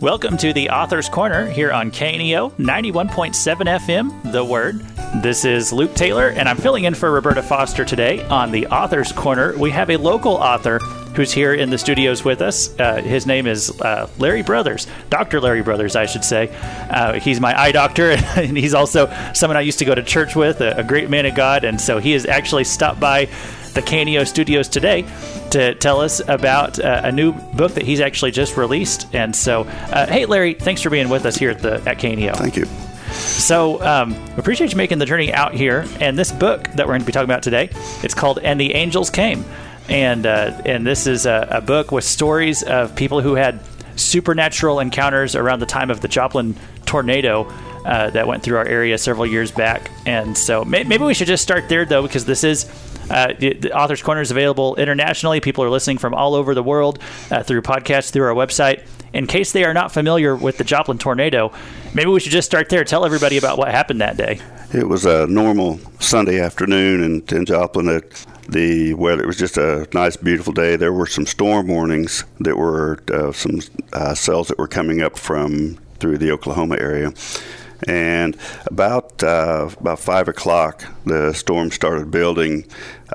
Welcome to the Author's Corner here on KNEO 91.7 FM, The Word. This is Luke Taylor, and I'm filling in for Roberta Foster today on the Author's Corner. We have a local author who's here in the studios with us. His name is Larry Brothers, Dr. Larry Brothers, I should say. He's my eye doctor, and he's also someone I used to go to church with, a great man of God, and so he has actually stopped by the KNEO studios today to tell us about a new book that he's actually just released. And so, hey, Larry, thanks for being with us here at KNEO. Thank you. So, appreciate you making the journey out here. And this book that we're going to be talking about today, it's called "And the Angels Came," and this is a book with stories of people who had supernatural encounters around the time of the Joplin tornado that went through our area several years back. And so, maybe we should just start there, though, because this is. The Author's Corner is available internationally. People are listening from all over the world through podcasts, through our website. In case they are not familiar with the Joplin tornado, maybe we should just start there. Tell everybody about what happened that day. It was a normal Sunday afternoon in Joplin. The weather, it was just a nice, beautiful day. There were some storm warnings that were some cells that were coming up through the Oklahoma area. And about 5 o'clock, the storm started building.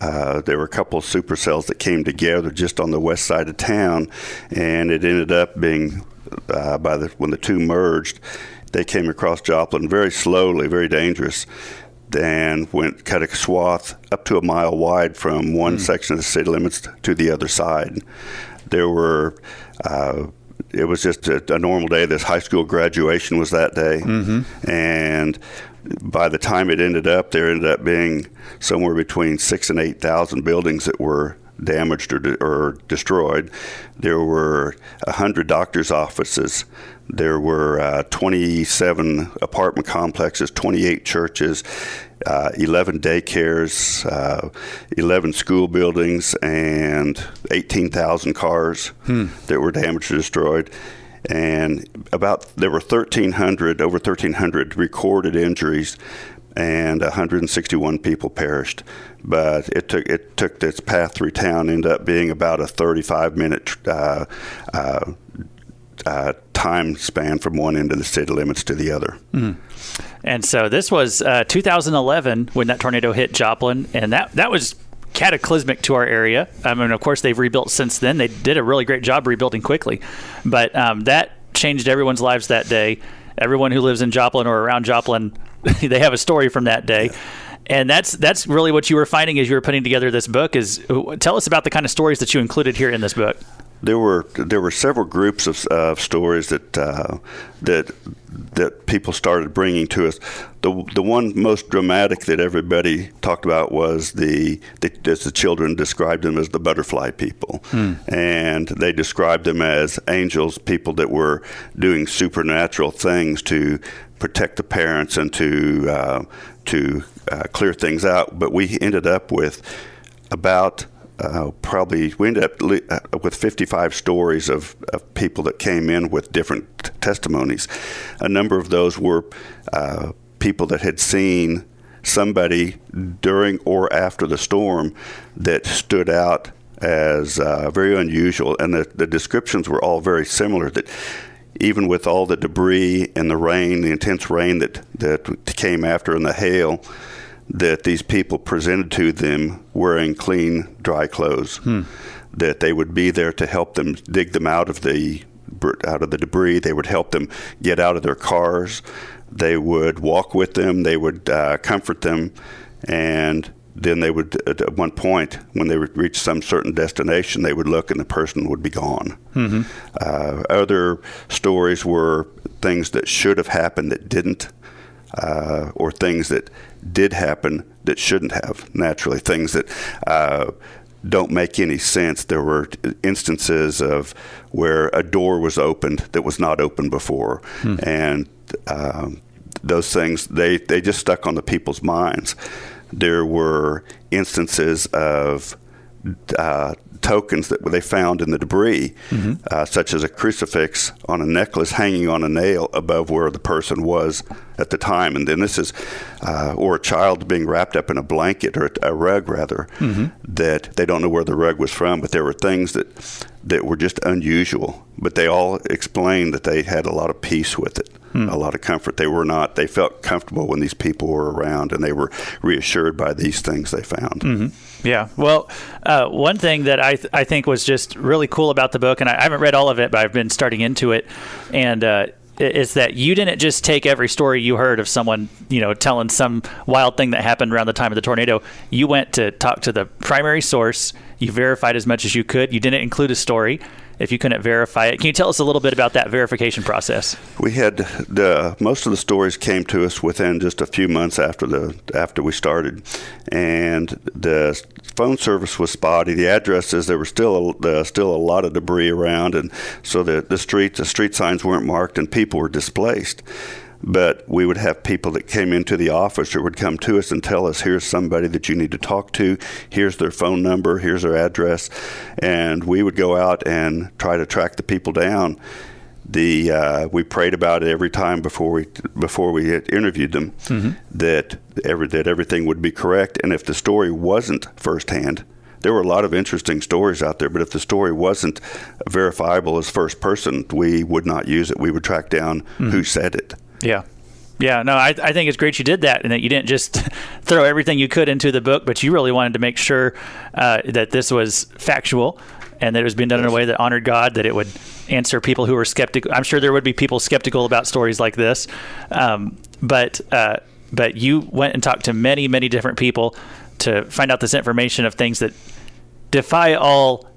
There were a couple of supercells that came together just on the west side of town, and it ended up being when the two merged, they came across Joplin very slowly, very dangerous, and cut a swath up to a mile wide from one section of the city limits to the other side. There were. It was just a normal day. This high school graduation was that day. Mm-hmm. And by the time it there ended up being somewhere between 6,000 and 8,000 buildings that were damaged or destroyed. There were 100 doctors' offices. There were 27 apartment complexes, 28 churches, 11 daycares, 11 school buildings, and 18,000 cars that were damaged or destroyed. And there were over 1,300 recorded injuries, and 161 people perished. But it took this path through town, ended up being about a 35-minute time span from one end of the city limits to the other. Mm. And so this was 2011 when that tornado hit Joplin, and that was cataclysmic to our area. I mean, of course, they've rebuilt since then. They did a really great job rebuilding quickly, but that changed everyone's lives that day. Everyone who lives in Joplin or around Joplin, they have a story from that day. Yeah. And that's really what you were finding as you were putting together this book. Tell us about the kind of stories that you included here in this book. There were several groups of stories that people started bringing to us. The one most dramatic that everybody talked about was as the children described them as the butterfly people, and they described them as angels, people that were doing supernatural things to protect the parents and to clear things out. But we ended up with we ended up with 55 stories of people that came in with different testimonies. A number of those were people that had seen somebody during or after the storm that stood out as very unusual, and the descriptions were all very similar, that even with all the debris and the rain, the intense rain that came after, and the hail, that these people presented to them wearing clean, dry clothes, that they would be there to help them dig them out of the debris. They would help them get out of their cars. They would walk with them. They would comfort them. And then they would, at one point, when they would reach some certain destination, they would look and the person would be gone. Mm-hmm. Other stories were things that should have happened that didn't, or things that did happen that shouldn't have, naturally, things that don't make any sense. There were instances of where a door was opened that was not open before, and those things, they just stuck on the people's minds. There were instances of tokens that they found in the debris, such as a crucifix on a necklace hanging on a nail above where the person was at the time. And then this is, or a child being wrapped up in a blanket, or a rug rather, that they don't know where the rug was from, but there were things that were just unusual. But they all explained that they had a lot of peace with it, a lot of comfort. They felt comfortable when these people were around, and they were reassured by these things they found. Yeah. Well, one thing that I think was just really cool about the book, and I haven't read all of it, but I've been starting into it, and is that you didn't just take every story you heard of someone, telling some wild thing that happened around the time of the tornado. You went to talk to the primary source. You verified as much as you could. You didn't include a story if you couldn't verify it. Can you tell us a little bit about that verification process? We had most of the stories came to us within just a few months after we started, and the phone service was spotty. The addresses, there was still a lot of debris around, and so the street signs weren't marked, and people were displaced. But we would have people that came into the office or would come to us and tell us, here's somebody that you need to talk to, here's their phone number, here's their address, and we would go out and try to track the people down. We prayed about it every time before we had interviewed them, that everything would be correct, and if the story wasn't firsthand, there were a lot of interesting stories out there, but if the story wasn't verifiable as first person, we would not use it. We would track down who said it. Yeah. No, I think it's great you did that, and that you didn't just throw everything you could into the book, but you really wanted to make sure that this was factual and that it was being done in a way that honored God, that it would answer people who were skeptical. I'm sure there would be people skeptical about stories like this, but you went and talked to many, many different people to find out this information of things that defy all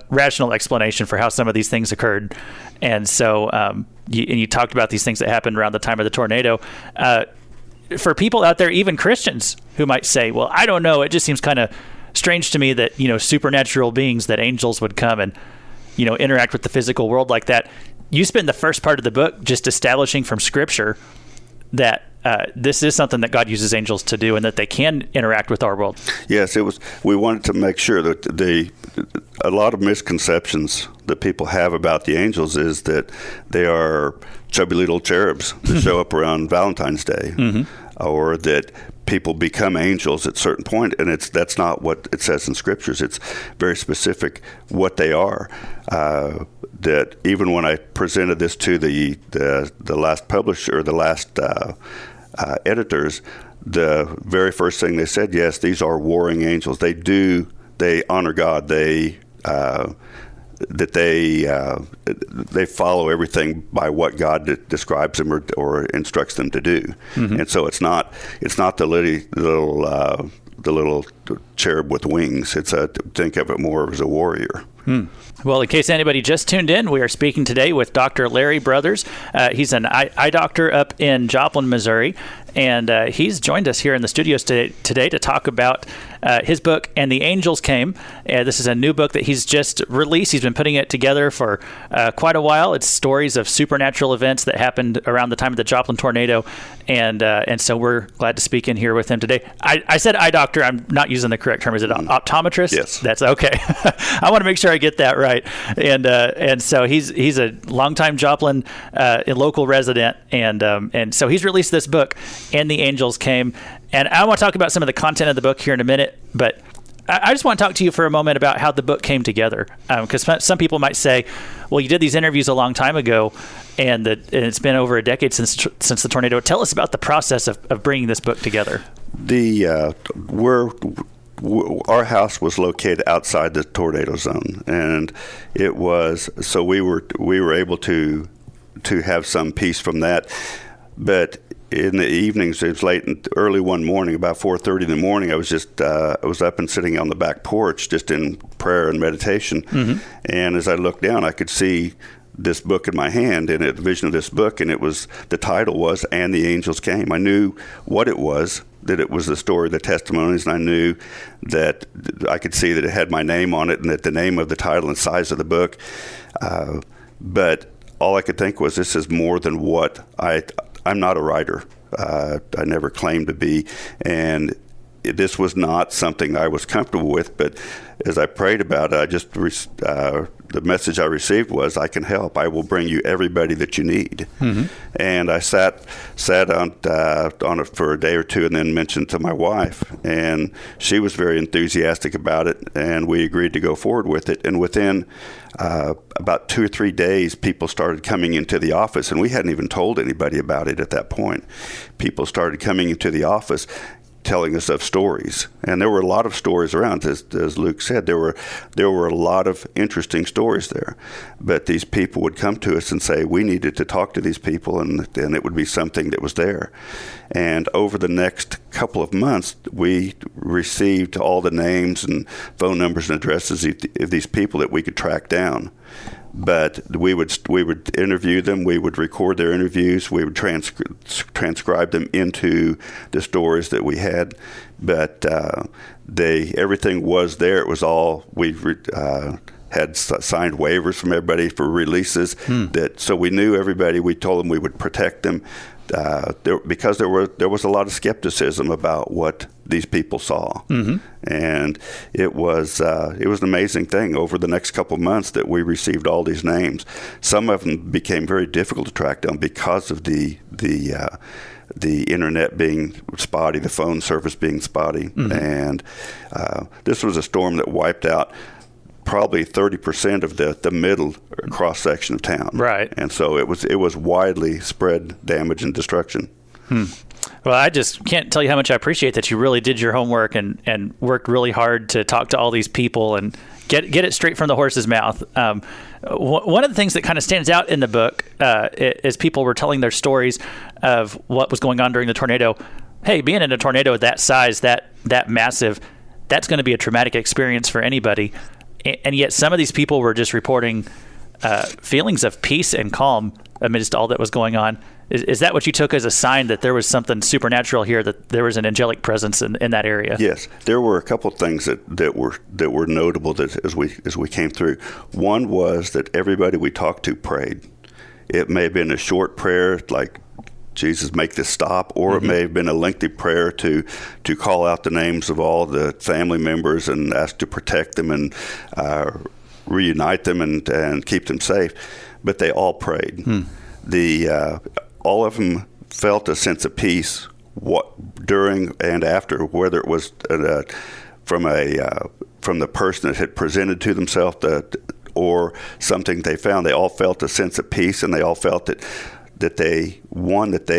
rational explanation for how some of these things occurred. And so you talked about these things that happened around the time of the tornado. For people out there, even Christians, who might say, well, I don't know, it just seems kind of strange to me that, supernatural beings, that angels would come and, interact with the physical world like that. You spend the first part of the book just establishing from Scripture that this is something that God uses angels to do, and that they can interact with our world. Yes, we wanted to make sure that a lot of misconceptions that people have about the angels is that they are chubby little cherubs that show up around Valentine's Day, or that people become angels at a certain point, and that's not what it says in Scriptures. It's very specific what they are. That even when I presented this to the last publisher, or the last editors, the very first thing they said, yes, these are warring angels. They honor God. They follow everything by what God describes them or instructs them to do. And so it's not the little cherub with wings. Think of it more as a warrior. Well, in case anybody just tuned in, we are speaking today with Dr. Larry Brothers. He's an eye doctor up in Joplin, Missouri, and he's joined us here in the studios today to talk about his book, And the Angels Came. This is a new book that he's just released. He's been putting it together for quite a while. It's stories of supernatural events that happened around the time of the Joplin tornado, and so we're glad to speak in here with him today. I said eye doctor. I'm not using the correct term. Is it optometrist? Yes. That's okay. I want to make sure I get that right. And so he's a longtime Joplin local resident, and so he's released this book, And the Angels Came. And I want to talk about some of the content of the book here in a minute, but I just want to talk to you for a moment about how the book came together. Because some people might say, well, you did these interviews a long time ago, and it's been over a decade since the tornado. Tell us about the process of bringing this book together. Our house was located outside the tornado zone, and it was so we were able to have some peace from that. But in the evenings, it was late and early one morning, about 4:30 in the morning. I was up and sitting on the back porch, just in prayer and meditation. And as I looked down, I could see this book in my hand, and a vision of this book, and the title was "And the Angels Came." I knew what it was, that it was the story, the testimonies, and I knew that I could see that it had my name on it, and that the name of the title and size of the book. But all I could think was, this is more than what I'm not a writer. I never claimed to be, and this was not something I was comfortable with, but as I prayed about it, the message I received was, I can help. I will bring you everybody that you need. Mm-hmm. And I sat on it for a day or two and then mentioned to my wife. And she was very enthusiastic about it, and we agreed to go forward with it. And within about 2 or 3 days, people started coming into the office, and we hadn't even told anybody about it at that point. People started coming into the office telling us of stories, and there were a lot of stories around. As Luke said, there were a lot of interesting stories there. But these people would come to us and say we needed to talk to these people, and it would be something that was there. And over the next couple of months, we received all the names and phone numbers and addresses of these people that we could track down. But we would interview them. We would record their interviews. We would transcribe them into the stories that we had. But everything was there. It was all had signed waivers from everybody for releases. So we knew everybody. We told them we would protect them. Because there was a lot of skepticism about what these people saw, mm-hmm. and it was an amazing thing. Over the next couple of months, that we received all these names. Some of them became very difficult to track down because of the internet being spotty, the phone service being spotty, mm-hmm. and this was a storm that wiped out probably 30% of the middle cross section of town. Right. And so it was widely spread damage and destruction. Well, I just can't tell you how much I appreciate that you really did your homework and worked really hard to talk to all these people and get it straight from the horse's mouth. One of the things that kind of stands out in the book is people were telling their stories of what was going on during the tornado. Hey, being in a tornado that size, that massive, that's going to be a traumatic experience for anybody. And yet some of these people were just reporting feelings of peace and calm amidst all that was going on. Is that what you took as a sign that there was something supernatural here, that there was an angelic presence in that area? Yes, there were a couple of things that were notable that as we came through. One was that everybody we talked to prayed. It may have been a short prayer like, Jesus, make this stop, or mm-hmm. it may have been a lengthy prayer to call out the names of all the family members and ask to protect them and reunite them and keep them safe. But they all prayed. All of them felt a sense of peace during and after, whether it was from the person that had presented to themselves or something they found. They all felt a sense of peace, and they all felt that they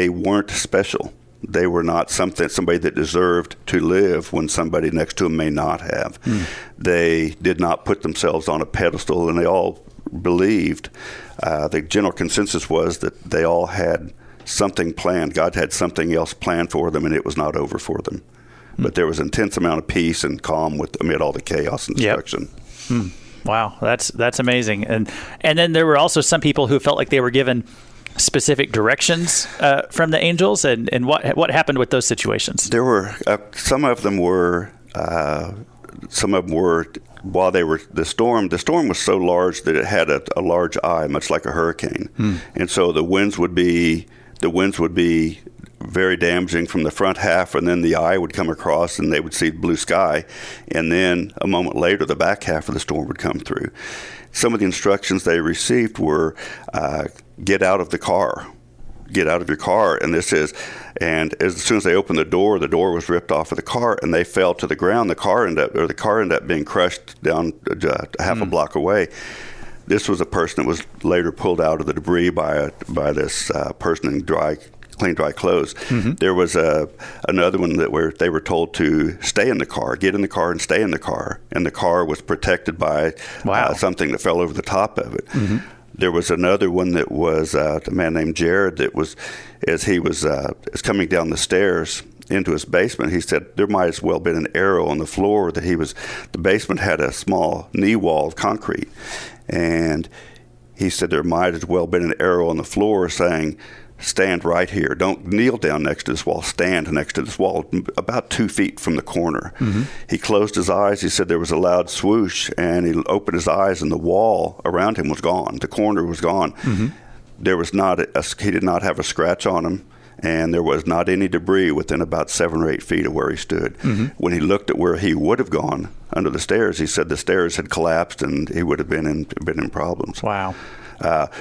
weren't special. They were not somebody that deserved to live when somebody next to them may not have. They did not put themselves on a pedestal, and they all believed. The general consensus was that they all had something planned. God had something else planned for them, and it was not over for them. But there was an intense amount of peace and calm amid all the chaos and destruction. Yep. Wow, that's amazing. And then there were also some people who felt like they were given specific directions from the angels, and what happened with those situations? There were some of them were while they were the storm was so large that it had a large eye, much like a hurricane, and so the winds would be very damaging from the front half, and then the eye would come across and they would see blue sky, and then a moment later the back half of the storm would come through. Some of the instructions they received were get out of the car. Get out of your car. And and as soon as they opened the door was ripped off of the car, and they fell to the ground. The car ended up being crushed down half a block away. This was a person that was later pulled out of the debris by this person in clean, dry clothes. Mm-hmm. There was another one they were told to stay in the car, get in the car and stay in the car. And the car was protected by something that fell over the top of it. Mm-hmm. There was another one that was a man named Jared that was, as he was coming down the stairs into his basement, he said there might as well have been an arrow on the floor. The basement had a small knee wall of concrete. And he said there might as well have been an arrow on the floor saying, stand right here. Don't kneel down next to this wall. Stand next to this wall, about 2 feet from the corner. Mm-hmm. He closed his eyes. He said there was a loud swoosh, and he opened his eyes, and the wall around him was gone. The corner was gone. Mm-hmm. There was he did not have a scratch on him. and there was not any debris within about 7 or 8 feet of where he stood. When he looked at where he would have gone under the stairs, he said the stairs had collapsed and he would have been in problems. Wow.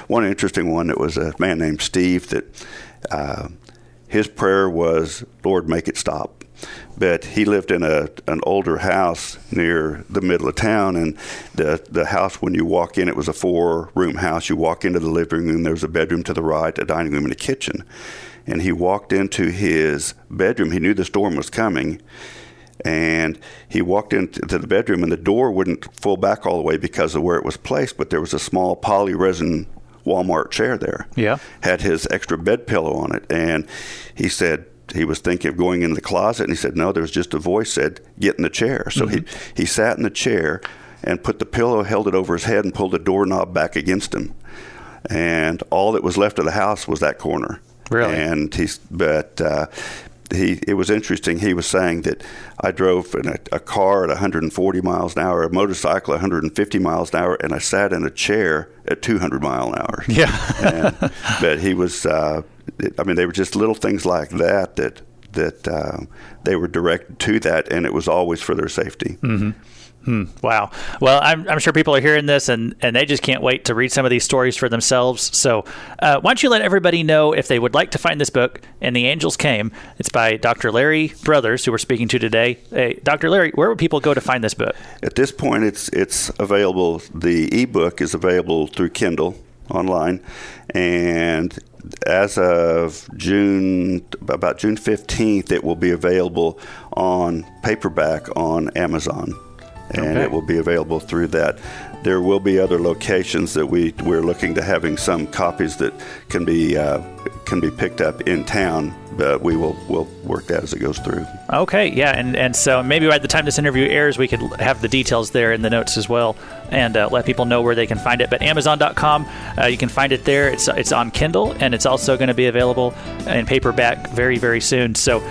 One interesting one, that was a man named Steve that his prayer was, Lord, make it stop. But he lived in an older house near the middle of town, and the house, when you walk in, it was a 4-room house. You walk into the living room, there was a bedroom to the right, a dining room, and a kitchen. And he walked into his bedroom. He knew the storm was coming, and he walked into the bedroom, and the door wouldn't full back all the way because of where it was placed, but there was a small poly-resin Walmart chair there. Yeah. Had his extra bed pillow on it, and he said, he was thinking of going into the closet, and he said, no, there was just a voice said, get in the chair. So he sat in the chair and put the pillow, held it over his head, and pulled the doorknob back against him. And all that was left of the house was that corner. Really? And it was interesting. He was saying that I drove in a car at 140 miles an hour, a motorcycle at 150 miles an hour, and I sat in a chair at 200 miles an hour. Yeah. But he was, they were just little things like that they were directed to that, and it was always for their safety. Wow. Well, I'm sure people are hearing this and they just can't wait to read some of these stories for themselves. So why don't you let everybody know if they would like to find this book, And the Angels Came. It's by Dr. Larry Brothers, who we're speaking to today. Hey, Dr. Larry, where would people go to find this book? At this point, it's available. The ebook is available through Kindle online, and as of about June 15th, it will be available on paperback on Amazon. And it will be available through that. There will be other locations that we're looking to having some copies that can be picked up in town, but we'll work that as it goes through. Okay, yeah, and so maybe by the time this interview airs, we could have the details there in the notes as well, and let people know where they can find it. But Amazon.com, you can find it there. It's on Kindle, and it's also going to be available in paperback very, very soon. So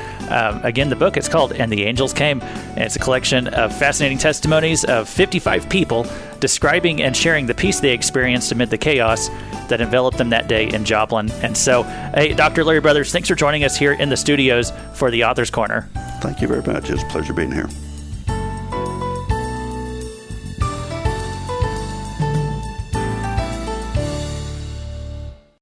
again, the book, it's called And the Angels Came, and it's a collection of fascinating testimonies of 55 people describing and sharing the peace they experienced amid the chaos that enveloped them that day in Joplin. And so, hey, Dr. Larry Brothers, thanks for joining us here in the studios for the Author's Corner. Thank you very much. It's a pleasure being here.